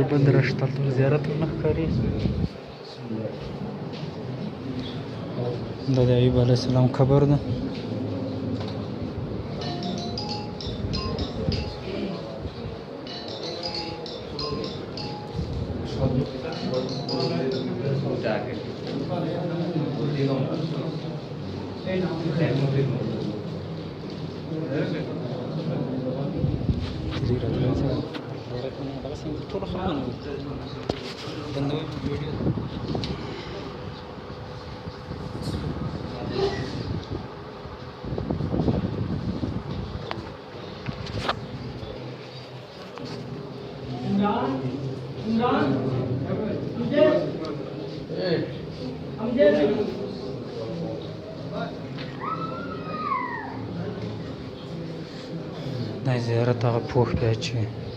बंद रस्ता तो ज़्यारत नखकारी दादा अय्यूब अलैहिस्सलाम खबर न नहीं ज़्यारत आगा फूक पे अच्छी